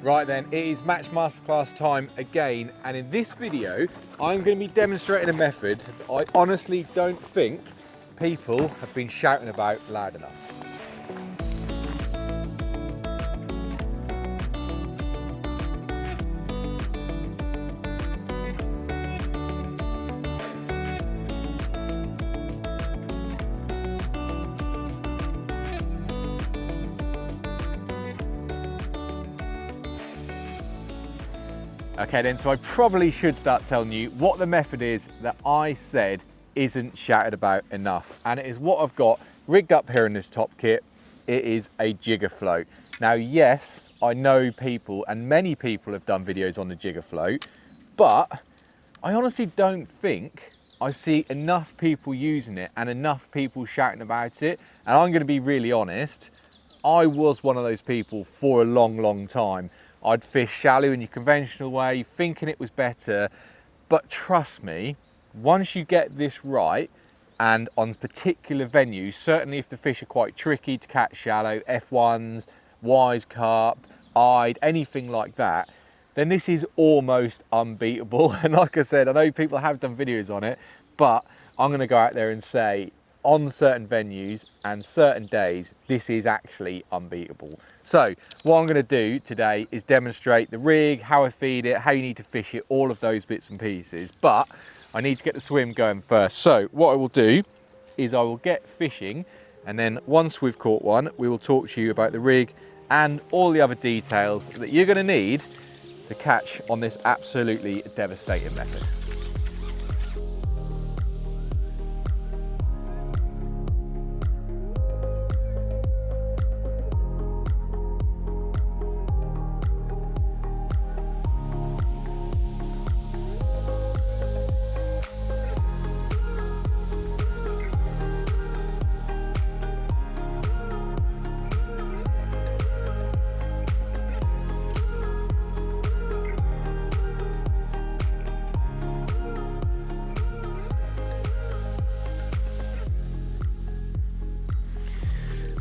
Right then, it is Match Masterclass time again, and in this video I'm going to be demonstrating a method that I honestly don't think people have been shouting about loud enough. Okay then, so I probably should start telling you what the method is that I said isn't shouted about enough. And it is what I've got rigged up here in this top kit. It is a jigger float. Now, yes, I know people, and many people have done videos on the jigger float, but I honestly don't think I see enough people using it and enough people shouting about it. And I'm gonna be really honest, I was one of those people for a long time. I'd fish shallow in your conventional way, thinking it was better, but trust me, once you get this right, and on particular venues, certainly if the fish are quite tricky to catch shallow, F1s, wise carp, eyed, anything like that, then this is almost unbeatable. And like I said, I know people have done videos on it, but I'm gonna go out there and say, on certain venues and certain days, this is actually unbeatable. So what I'm going to do today is demonstrate the rig, how I feed it, how you need to fish it, all of those bits and pieces, but I need to get the swim going first. So what I will do is I will get fishing, and then once we've caught one, we will talk to you about the rig and all the other details that you're going to need to catch on this absolutely devastating method.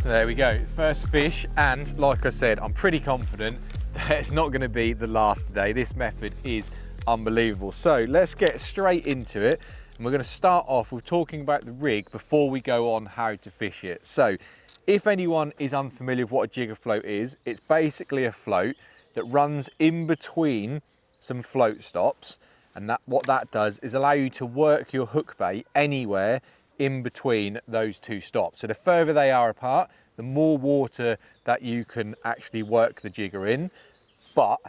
There we go, first fish, and like I said, I'm pretty confident that it's not going to be the last today. This method is unbelievable. So let's get straight into it, and we're going to start off with talking about the rig before we go on how to fish it. So if anyone is unfamiliar with what a jigger float is, it's basically a float that runs in between some float stops, and what that does is allow you to work your hook bait anywhere in between those two stops. So the further they are apart, the more water that you can actually work the jigger in, but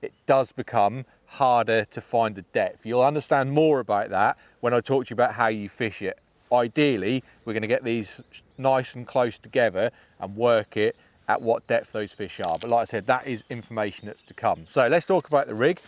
it does become harder to find the depth. You'll understand more about that when I talk to you about how you fish it. Ideally, we're going to get these nice and close together and work it at what depth those fish are. But like I said, that is information that's to come. So let's talk about the rig.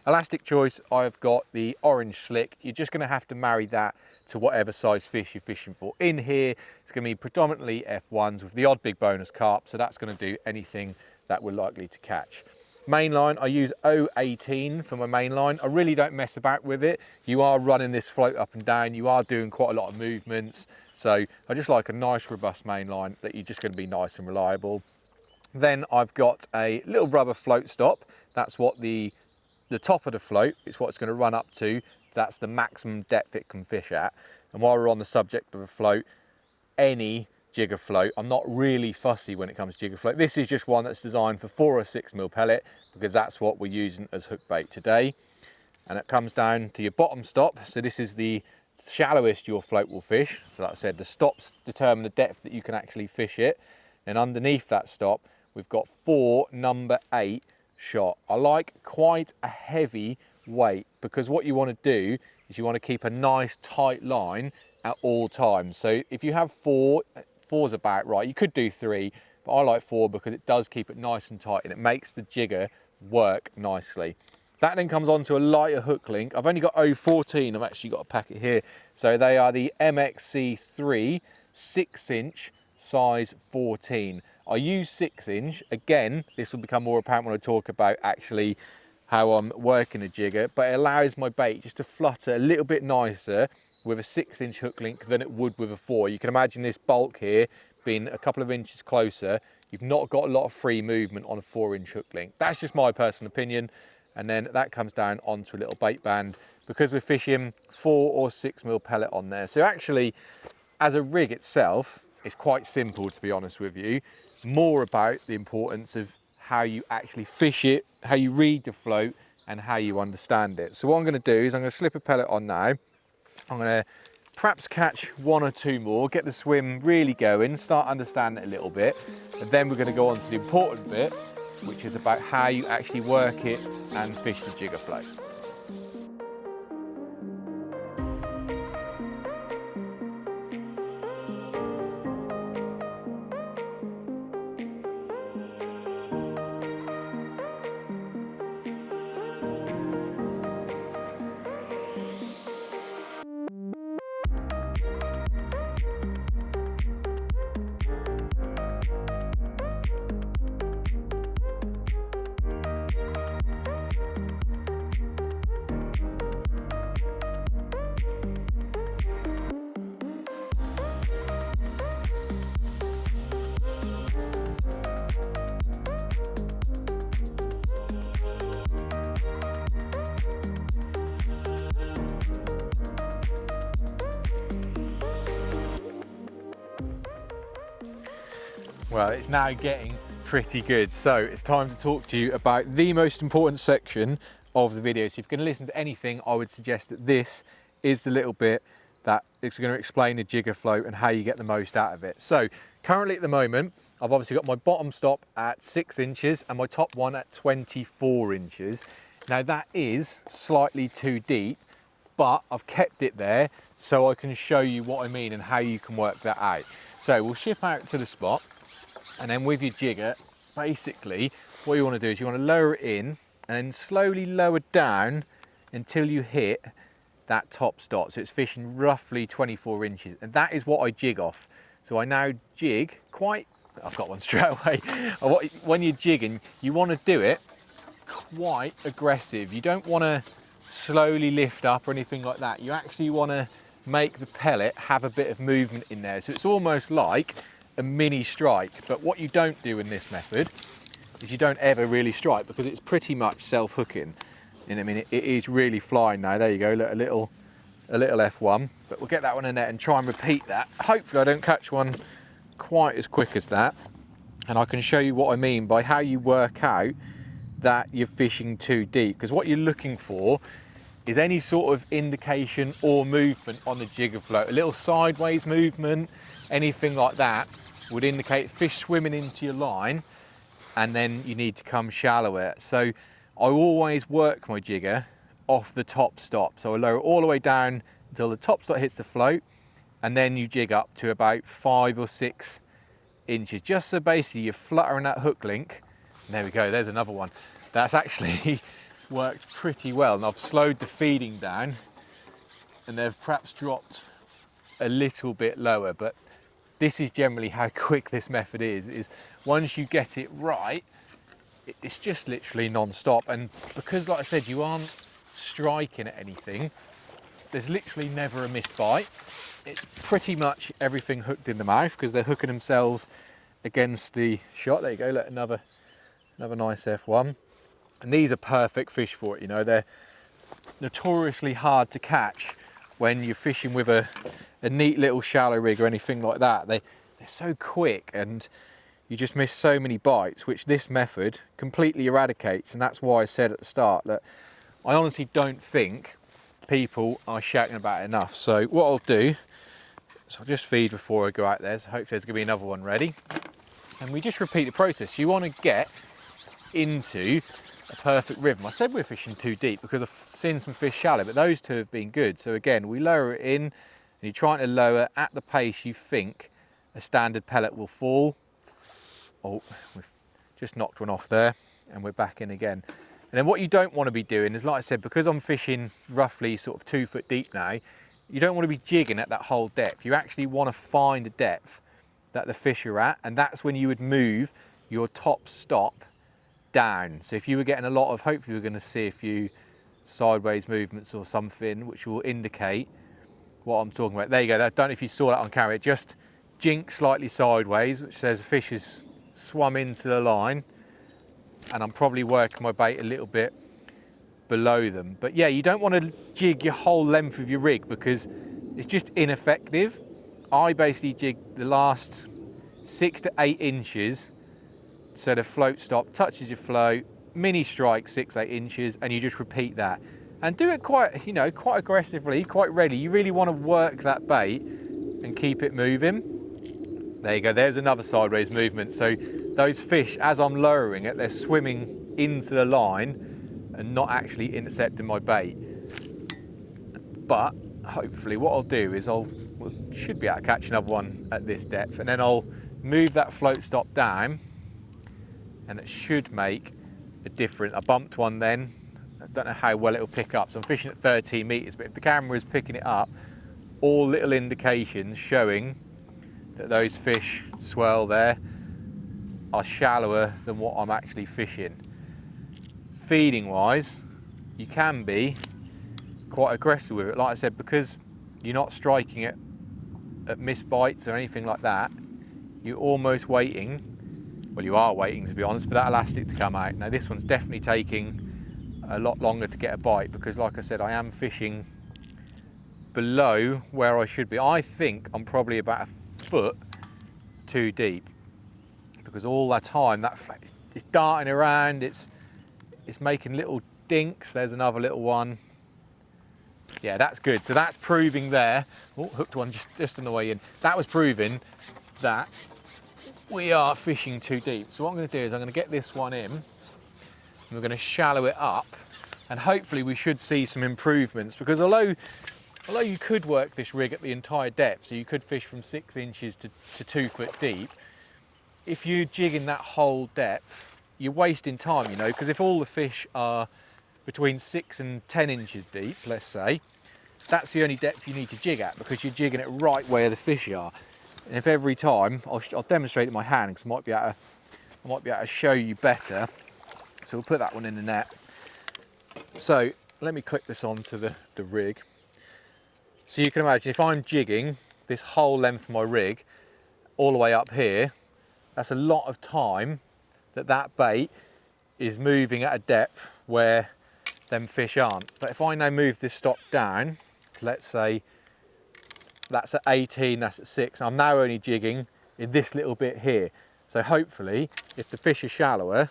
Elastic choice, I've got the orange slick. You're just going to have to marry that to whatever size fish you're fishing for. In here, it's going to be predominantly F1s with the odd big bonus carp, so that's going to do anything that we're likely to catch. Mainline, I use 018 for my mainline. I really don't mess about with it. You are running this float up and down, you are doing quite a lot of movements, so I just like a nice robust mainline that you're just going to be nice and reliable. Then I've got a little rubber float stop. That's what the top of the float is what it's going to run up to. That's the maximum depth it can fish at. And while we're on the subject of a float, any jigger float, I'm not really fussy when it comes to jigger float. This is just one that's designed for 4 or 6 mil pellet, because that's what we're using as hook bait today. And it comes down to your bottom stop. So this is the shallowest your float will fish. So like I said, the stops determine the depth that you can actually fish it. And underneath that stop, we've got 4 number 8 shot. I like quite a heavy weight, because what you want to do is you want to keep a nice tight line at all times. So if you have 4, 4's about right. You could do 3, but I like 4 because it does keep it nice and tight and it makes the jigger work nicely. That then comes on to a lighter hook link. I've only got 014, I've actually got a packet here. So they are the MXC3 6-inch size 14. I use 6-inch. Again, this will become more apparent when I talk about actually how I'm working a jigger, but it allows my bait just to flutter a little bit nicer with a 6-inch hook link than it would with a 4. You can imagine this bulk here being a couple of inches closer. you've not got a lot of free movement on a 4-inch hook link. That's just my personal opinion. And then that comes down onto a little bait band because we're fishing 4 or 6 mil pellet on there. So actually, as a rig itself, it's quite simple, to be honest with you. More about the importance of how you actually fish it, how you read the float, and how you understand it. So what I'm going to do is I'm going to slip a pellet on now. I'm going to perhaps catch 1 or 2 more, get the swim really going, start understanding it a little bit, and then we're going to go on to the important bit, which is about how you actually work it and fish the jigger float. Well, it's now getting pretty good. So it's time to talk to you about the most important section of the video. So if you're going to listen to anything, I would suggest that this is the little bit that is going to explain the jigger float and how you get the most out of it. So currently at the moment, I've obviously got my bottom stop at 6 inches and my top one at 24 inches. Now that is slightly too deep, but I've kept it there so I can show you what I mean and how you can work that out. So we'll ship out to the spot, and then with your jigger, basically what you want to do is you want to lower it in and then slowly lower down until you hit that top stop. So it's fishing roughly 24 inches, and that is what I jig off. So I now jig quite, I've got one straight away. When you're jigging, you want to do it quite aggressive. You don't want to slowly lift up or anything like that. You actually want to make the pellet have a bit of movement in there. So it's almost like a mini strike. But what you don't do in this method is you don't ever really strike, because it's pretty much self-hooking. And I mean, it is really flying now. There you go, look, a little F1. But we'll get that one in there and try and repeat that. Hopefully I don't catch one quite as quick as that. And I can show you what I mean by how you work out that you're fishing too deep. Because what you're looking for is any sort of indication or movement on the jigger float. A little sideways movement, anything like that would indicate fish swimming into your line, and then you need to come shallower. So I always work my jigger off the top stop. So I lower it all the way down until the top stop hits the float, and then you jig up to about 5 or 6 inches, just so basically you're fluttering that hook link. And there we go, there's another one. That's actually worked pretty well, and I've slowed the feeding down and they've perhaps dropped a little bit lower, but this is generally how quick this method is once you get it right, it's just literally non-stop. And because, like I said, you aren't striking at anything, there's literally never a missed bite. It's pretty much everything hooked in the mouth because they're hooking themselves against the shot. There you go, look, another nice F1. And these are perfect fish for it, you know. They're notoriously hard to catch when you're fishing with a neat little shallow rig or anything like that. They're so quick and you just miss so many bites, which this method completely eradicates. And that's why I said at the start that I honestly don't think people are shouting about it enough. So what I'll do is I'll just feed before I go out there. So hopefully there's going to be another one ready. And we just repeat the process. You want to get into a perfect rhythm. I said we're fishing too deep because I've seen some fish shallow, but those two have been good. So again, we lower it in, and you're trying to lower at the pace you think a standard pellet will fall. Oh, we've just knocked one off there, and we're back in again. And then what you don't want to be doing is, like I said, because I'm fishing roughly sort of 2 foot deep now, you don't want to be jigging at that whole depth. You actually want to find a depth that the fish are at, and that's when you would move your top stop down. So if you were getting a lot of, hopefully we're going to see a few sideways movements or something which will indicate what I'm talking about. There you go. I don't know if you saw that on camera. It just jinked slightly sideways, which says the fish is swum into the line, and I'm probably working my bait a little bit below them. But yeah, you don't want to jig your whole length of your rig because it's just ineffective. I basically jig the last 6 to 8 inches so the float stop touches your float, mini strike 6-8 inches, and you just repeat that. And do it quite, you know, quite aggressively, quite ready. You really want to work that bait and keep it moving. There you go, there's another sideways movement. So those fish, as I'm lowering it, they're swimming into the line and not actually intercepting my bait. But hopefully what I'll do is should be able to catch another one at this depth, and then I'll move that float stop down, and it should make a difference. I bumped one then, I don't know how well it'll pick up. So I'm fishing at 13 meters, but if the camera is picking it up, all little indications showing that those fish swirl there are shallower than what I'm actually fishing. Feeding wise, you can be quite aggressive with it. Like I said, because you're not striking it at missed bites or anything like that, you're almost waiting, well, you are waiting to be honest, for that elastic to come out. Now this one's definitely taking a lot longer to get a bite because, like I said, I am fishing below where I should be. I think I'm probably about a foot too deep because all that time that it's darting around, it's making little dinks. There's another little one. Yeah, that's good. So that's proving there. Oh, hooked one just on the way in. That was proving that we are fishing too deep. So what I'm going to do is I'm going to get this one in, and we're going to shallow it up, and hopefully we should see some improvements, because although you could work this rig at the entire depth, so you could fish from 6 inches to 2 foot deep, if you're jigging that whole depth, you're wasting time, you know, because if all the fish are between 6 and 10 inches deep, let's say, that's the only depth you need to jig at, because you're jigging it right where the fish are. And if every time, I'll demonstrate it in my hand, because I might be able to show you better. So we'll put that one in the net. So let me click this onto the rig. So you can imagine if I'm jigging this whole length of my rig all the way up here, that's a lot of time that bait is moving at a depth where them fish aren't. But if I now move this stop down, let's say that's at 18, that's at 6, I'm now only jigging in this little bit here. So hopefully, if the fish are shallower,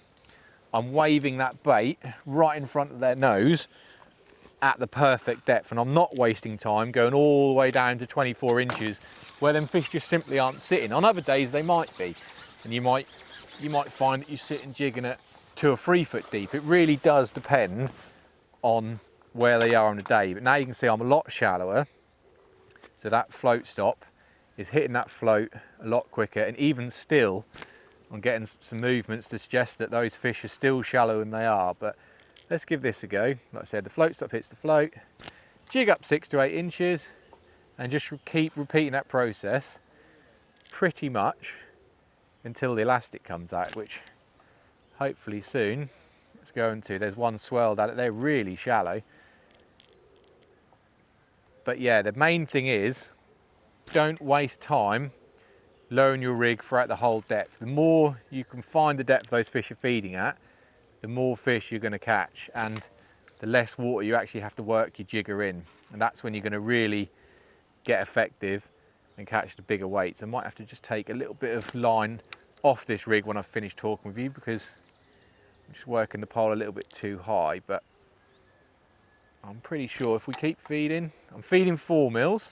I'm waving that bait right in front of their nose at the perfect depth, and I'm not wasting time going all the way down to 24 inches where them fish just simply aren't sitting. On other days they might be, and you might find that you're sitting jigging at 2 or 3 foot deep. It really does depend on where they are on the day. But now you can see I'm a lot shallower, so that float stop is hitting that float a lot quicker, and even still I'm getting some movements to suggest that those fish are still shallower than they are. But let's give this a go. Like I said, the float stop hits the float, jig up 6 to 8 inches, and just keep repeating that process pretty much until the elastic comes out, which hopefully soon it's going to. There's one swirled at it, they're really shallow. But yeah, the main thing is, don't waste time lowering your rig throughout the whole depth. The more you can find the depth those fish are feeding at, the more fish you're going to catch, and the less water you actually have to work your jigger in. And that's when you're going to really get effective and catch the bigger weights. I might have to just take a little bit of line off this rig when I've finished talking with you, because I'm just working the pole a little bit too high. But I'm pretty sure if we keep feeding, I'm feeding 4 mils,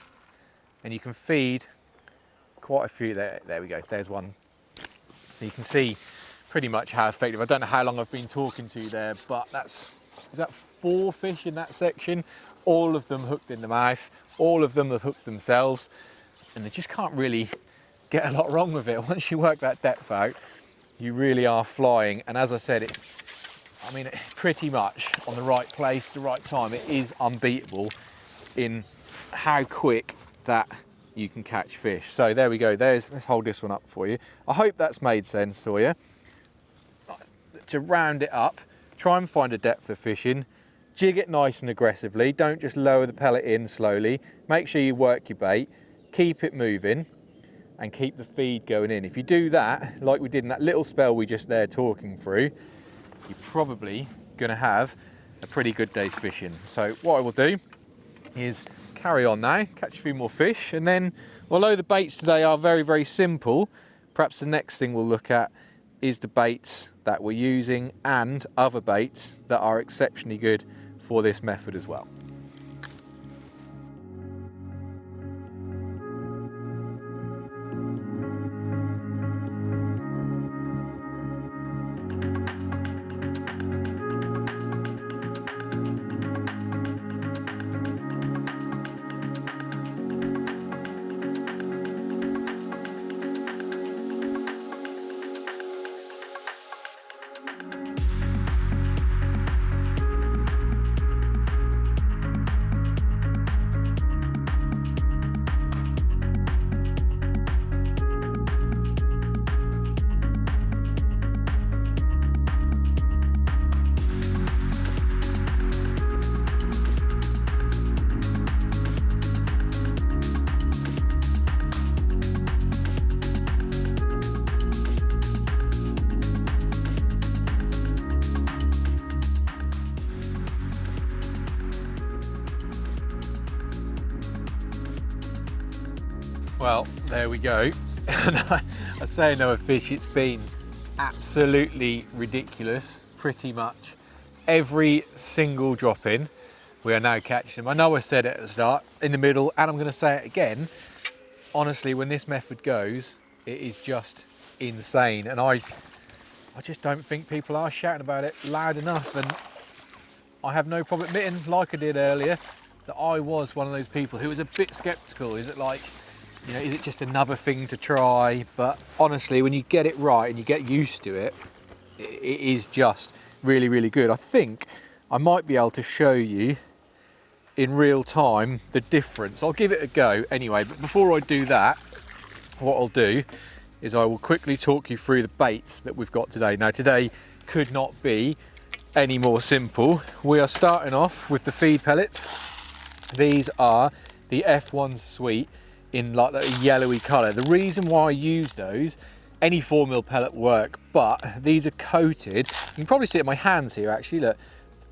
and you can feed quite a few. There we go, there's one. So you can see pretty much how effective. I don't know how long I've been talking to you there, but is that 4 fish in that section? All of them hooked in the mouth, all of them have hooked themselves, and they just can't really get a lot wrong with it. Once you work that depth out, you really are flying. And as I said, it's pretty much on the right place, the right time. It is unbeatable in how quick that you can catch fish. So there we go, let's hold this one up for you. I hope that's made sense for you. To round it up, try and find a depth of fishing, jig it nice and aggressively, don't just lower the pellet in slowly, make sure you work your bait, keep it moving, and keep the feed going in. If you do that, like we did in that little spell we just there talking through, you're probably gonna have a pretty good day's fishing. So what I will do is carry on now, catch a few more fish, and then although the baits today are very, very simple, perhaps the next thing we'll look at is the baits that we're using and other baits that are exceptionally good for this method as well. Well, there we go. And I say another fish, it's been absolutely ridiculous. Pretty much every single drop in, we are now catching them. I know I said it at the start, in the middle, and I'm going to say it again. Honestly, when this method goes, it is just insane. And I just don't think people are shouting about it loud enough. And I have no problem admitting, like I did earlier, that I was one of those people who was a bit skeptical. Is it like, you know, is it just another thing to try? But honestly, when you get it right and you get used to it, it is just really, really good. I think I might be able to show you in real time the difference. I'll give it a go anyway, but before I do that, what I'll do is I will quickly talk you through the baits that we've got today. Now today could not be any more simple. We are starting off with the feed pellets. These are the F1 Sweet in like that yellowy colour. The reason why I use those, any 4mm pellet work, but these are coated. You can probably see it in my hands here actually, look.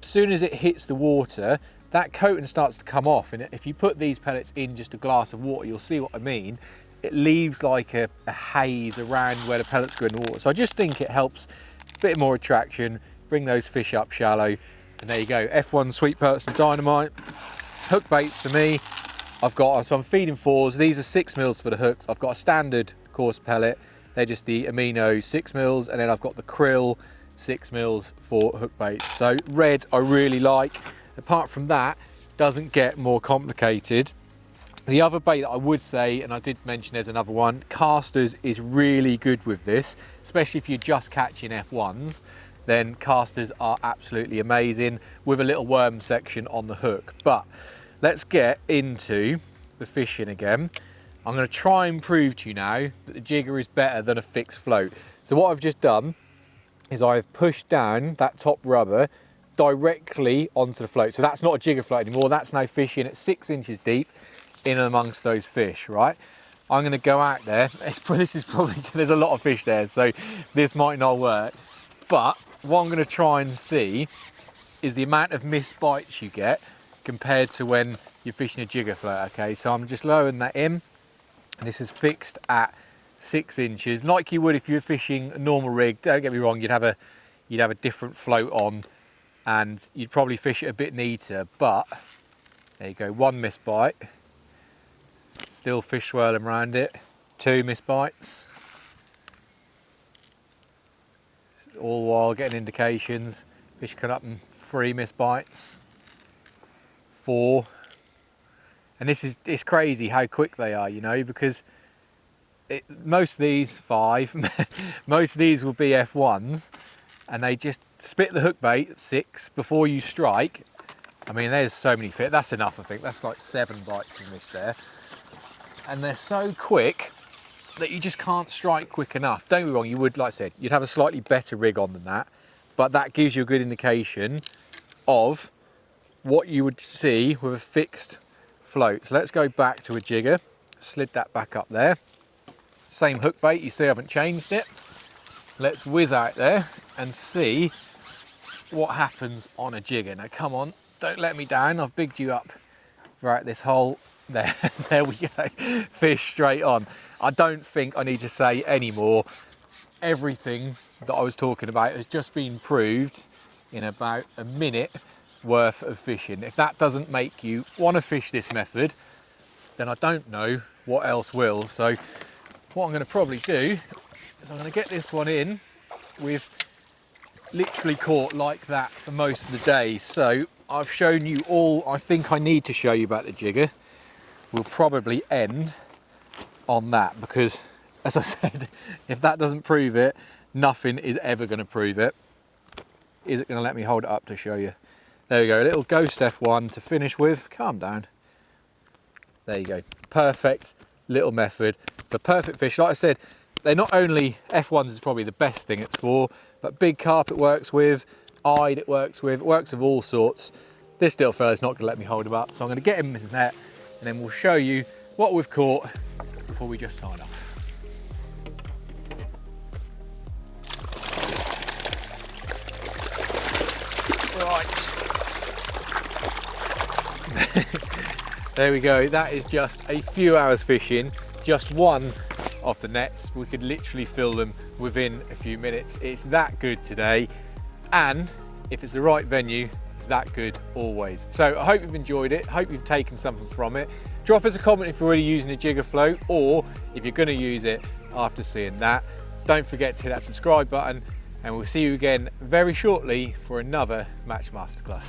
As soon as it hits the water, that coating starts to come off, and if you put these pellets in just a glass of water, you'll see what I mean. It leaves like a haze around where the pellets go in the water. So I just think it helps a bit more attraction, bring those fish up shallow, and there you go. F1 Sweet Pellets and Dynamite. Hook baits for me, I've got, so I'm feeding 4s. These are 6mm for the hooks. I've got a standard coarse pellet. They're just the amino 6mm, and then I've got the krill 6mm for hook baits. So red I really like. Apart from that, doesn't get more complicated. The other bait that I would say, and I did mention there's another one, casters is really good with this, especially if you're just catching F1s, then casters are absolutely amazing with a little worm section on the hook. But let's get into the fishing again. I'm going to try and prove to you now that the jigger is better than a fixed float. So what I've just done is I've pushed down that top rubber directly onto the float. So that's not a jigger float anymore. That's now fishing at 6 inches deep in amongst those fish, right? I'm going to go out there. This is probably, there's a lot of fish there, so this might not work. But what I'm going to try and see is the amount of missed bites you get compared to when you're fishing a jigger float, okay? So I'm just lowering that in, and this is fixed at 6 inches, like you would if you were fishing a normal rig. Don't get me wrong, you'd have a different float on, and you'd probably fish it a bit neater, but there you go, 1 missed bite. Still fish swirling around it. 2 missed bites. All while getting indications. Fish cut up in 3 missed bites. 4. And it's crazy how quick they are, you know, because most of these 5, most of these will be F1s, and they just spit the hook bait at 6 before you strike. I mean, there's so many fish. That's enough, I think. That's like 7 bites in this there. And they're so quick that you just can't strike quick enough. Don't get me wrong, you would, like I said, you'd have a slightly better rig on than that, but that gives you a good indication of what you would see with a fixed float. So let's go back to a jigger, slid that back up there. Same hook bait, you see I haven't changed it. Let's whiz out there and see what happens on a jigger. Now come on, don't let me down, I've bigged you up right this hole. There, there we go, fish straight on. I don't think I need to say any more. Everything that I was talking about has just been proved in about a minute worth of fishing. If that doesn't make you want to fish this method, then I don't know what else will. So what I'm going to probably do is I'm going to get this one in with literally caught like that for most of the day. So I've shown you all I think I need to show you about the jigger. We'll probably end on that because, as I said, if that doesn't prove it, nothing is ever going to prove it. Is it going to let me hold it up to show you? There we go, a little Ghost F1 to finish with. Calm down. There you go. Perfect little method for perfect fish. Like I said, they're not only, F1s is probably the best thing it's for, but big carp it works with, eyed it works with, it works with all sorts. This little fella's not going to let me hold him up, so I'm going to get him in the net and then we'll show you what we've caught before we just sign off. Right. There we go, that is just a few hours fishing, just one of the nets. We could literally fill them within a few minutes. It's that good today, and if it's the right venue, it's that good always. So I hope you've enjoyed it, hope you've taken something from it. Drop us a comment if you're already using a jigger float, or if you're going to use it after seeing that. Don't forget to hit that subscribe button, and we'll see you again very shortly for another Match Masterclass.